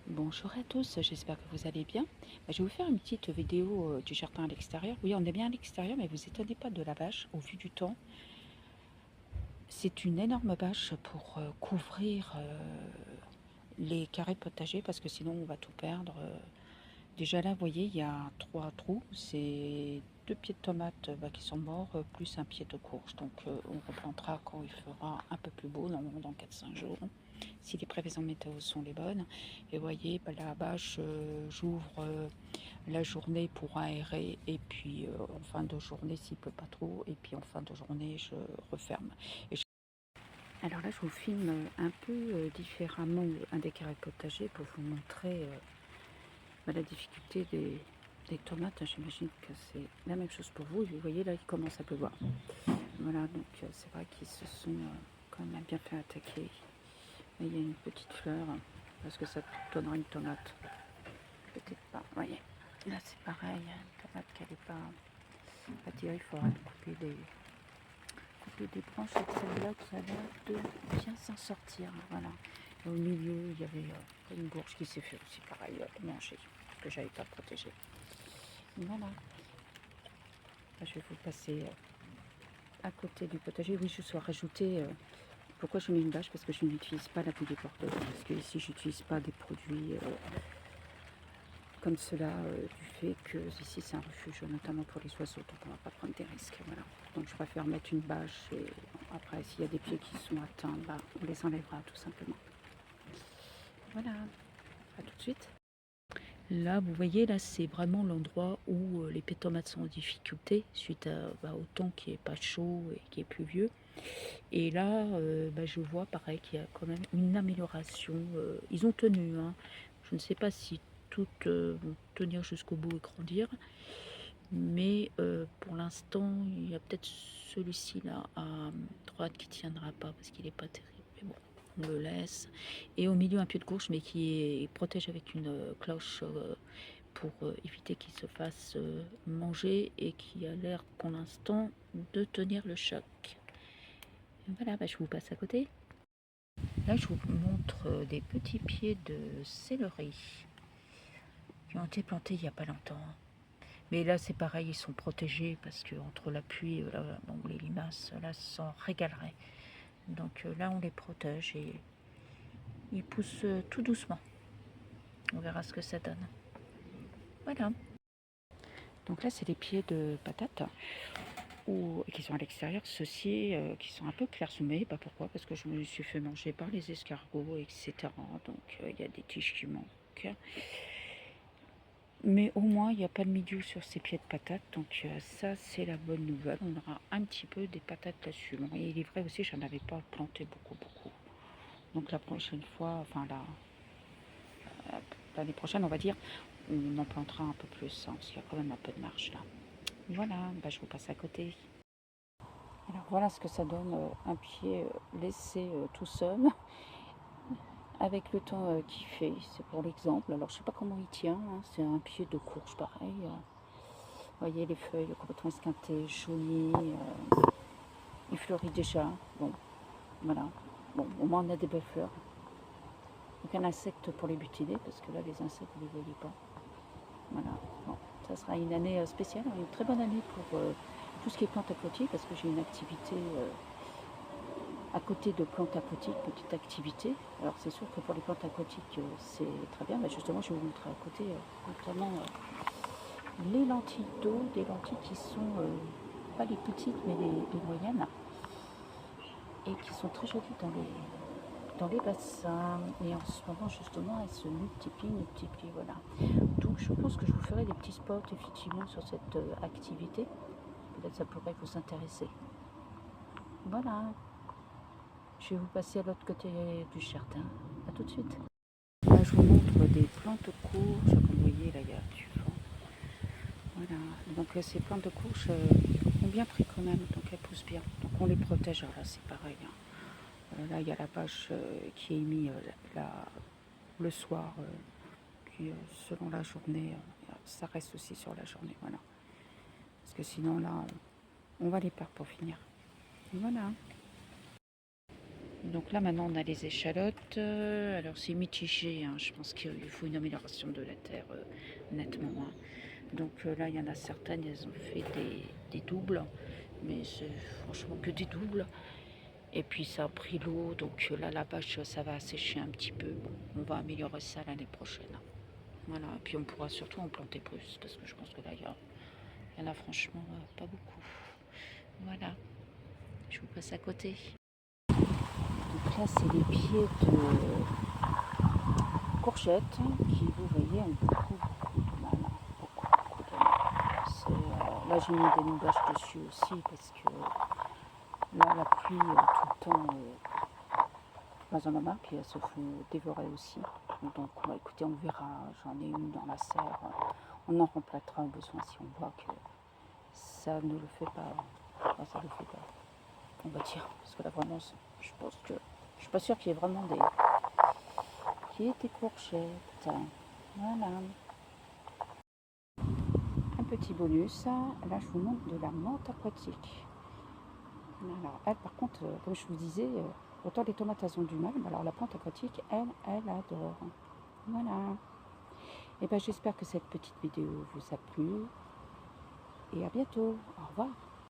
Bonjour à tous, j'espère que vous allez bien. Je vais vous faire une petite vidéo du jardin à l'extérieur. Oui, on est bien à l'extérieur, mais vous étonnez pas de la bâche au vu du temps. C'est une énorme bâche pour couvrir les carrés potagers parce que sinon on va tout perdre. Déjà là, vous voyez, il y a 3 trous. C'est 2 pieds de tomates qui sont morts, plus un pied de courge. Donc on replantera quand il fera un peu plus beau, normalement dans 4-5 jours, si les prévisions météo sont les bonnes. Et vous voyez, la bâche, j'ouvre la journée pour aérer, et puis en fin de journée, s'il ne pleut pas trop, et puis en fin de journée, je referme. Alors là, je vous filme un peu différemment un des carrés potagers pour vous montrer la difficulté des tomates. J'imagine que c'est la même chose pour vous. Et vous voyez, là, il commence à pleuvoir. Voilà, donc c'est vrai qu'ils se sont quand même bien fait attaquer. Et il y a une petite fleur, parce que ça donnera une tomate. Peut-être pas, vous voyez. Là, c'est pareil, une tomate qui n'est pas attirée. Il faudra couper des branches avec celle-là qui a l'air de bien s'en sortir. Voilà. Et au milieu, il y avait une bourge qui s'est fait aussi pareil manger, que j'avais pas protégée. Voilà. Là, je vais vous passer à côté du potager. Oui, je suis rajouté. Pourquoi je mets une bâche? Parce que je n'utilise pas la bouillie porteuse. Parce que ici, j'utilise pas des produits comme cela, du fait que ici c'est un refuge, notamment pour les oiseaux, donc on ne va pas prendre des risques. Voilà. Donc je préfère mettre une bâche et après, s'il y a des pieds qui sont atteints, on les enlèvera tout simplement. Voilà, à tout de suite. Là, vous voyez, là, c'est vraiment l'endroit où les pieds de tomates sont en difficulté suite au temps qui est pas chaud et qui est pluvieux. Et là, je vois pareil qu'il y a quand même une amélioration. Ils ont tenu, hein. Je ne sais pas si toutes vont tenir jusqu'au bout et grandir. Mais pour l'instant, il y a peut-être celui-ci là à droite qui tiendra pas parce qu'il n'est pas terrible. Mais bon, on le laisse. Et au milieu, un pied de courge, mais qui est protège avec une cloche pour éviter qu'il se fasse manger et qui a l'air pour l'instant de tenir le choc. Voilà, je vous passe à côté. Là, je vous montre des petits pieds de céleri qui ont été plantés il n'y a pas longtemps. Mais là, c'est pareil, ils sont protégés parce que entre la pluie, les limaces, là, s'en régaleraient. Donc là, on les protège et ils poussent tout doucement. On verra ce que ça donne. Voilà. Donc là, c'est les pieds de patates qui sont à l'extérieur. Ceux-ci qui sont un peu clairsemés. Pourquoi? Parce que je me suis fait manger par les escargots, etc. Donc il y a des tiges qui manquent. Mais au moins, il n'y a pas de mildiou sur ces pieds de patates. Donc ça, c'est la bonne nouvelle. On aura un petit peu des patates là-dessus. Bon, et il est vrai aussi, j'en avais pas planté beaucoup. Donc la prochaine fois, l'année prochaine, on va dire, on en plantera un peu plus, hein, parce qu'il y a quand même un peu de marge là. Voilà, je vous passe à côté. Alors voilà ce que ça donne, un pied laissé tout seul, avec le temps qu'il fait. C'est pour l'exemple. Alors je sais pas comment il tient, hein. C'est un pied de courge pareil. Vous voyez les feuilles complètement esquintées, jaunies, il fleurit déjà. Bon, voilà. Bon, au moins on a des belles fleurs. Aucun insecte pour les butiner, parce que là les insectes vous ne les voyez pas. Voilà. Bon, ça sera une année spéciale, une très bonne année pour tout ce qui est plantes aquatiques, parce que j'ai une activité à côté de plantes aquatiques, petite activité. Alors c'est sûr que pour les plantes aquatiques c'est très bien, mais justement je vais vous montrer à côté notamment les lentilles d'eau, des lentilles qui sont pas les petites mais les moyennes, et qui sont très jolies dans les bassins. Et en ce moment justement elles se multiplient, voilà. Donc je pense que je vous ferai des petits spots effectivement sur cette activité. Peut-être ça pourrait vous intéresser. Voilà. Je vais vous passer à l'autre côté du jardin. A tout de suite. Là, je vous montre des plantes courges. Comme vous voyez, là, il y a du vent. Voilà. Donc, ces plantes de courges ont bien pris quand même. Donc, elles poussent bien. Donc, on les protège. Alors là, c'est pareil, hein. Là, il y a la bâche qui est mise le soir. Puis, selon la journée, ça reste aussi sur la journée. Voilà. Parce que sinon, là, on va les perdre pour finir. Voilà. Donc là, maintenant, on a les échalotes. Alors, c'est mitigé, hein. Je pense qu'il faut une amélioration de la terre, nettement, hein. Donc là, il y en a certaines, elles ont fait des doubles. Mais c'est franchement que des doubles. Et puis, ça a pris l'eau. Donc là, la bâche, ça va assécher un petit peu. Bon, on va améliorer ça l'année prochaine. Voilà. Et puis, on pourra surtout en planter plus. Parce que je pense que là, il y en a franchement pas beaucoup. Voilà. Je vous passe à côté. Donc là, c'est les pieds de courgettes qui, vous voyez, ont beaucoup de mal. Beaucoup de mal. Là, j'ai mis des nougages dessus aussi parce que là, la pluie tout le temps, j'en ai marre, puis elles se font dévorer aussi. Donc, écoutez, on verra. J'en ai une dans la serre. On en remplacera au besoin si on voit que ça ne le fait pas. Enfin, ça le fait pas. On va dire, parce que là, vraiment, je pense que je suis pas sûre qu'il y ait vraiment des courgettes. Voilà. Un petit bonus. Là, je vous montre de la menthe aquatique. Voilà. Elle, par contre, comme je vous disais, autant les tomates, elles ont du mal. Mais alors, la plante aquatique, elle adore. Voilà. Et ben, j'espère que cette petite vidéo vous a plu. Et à bientôt. Au revoir.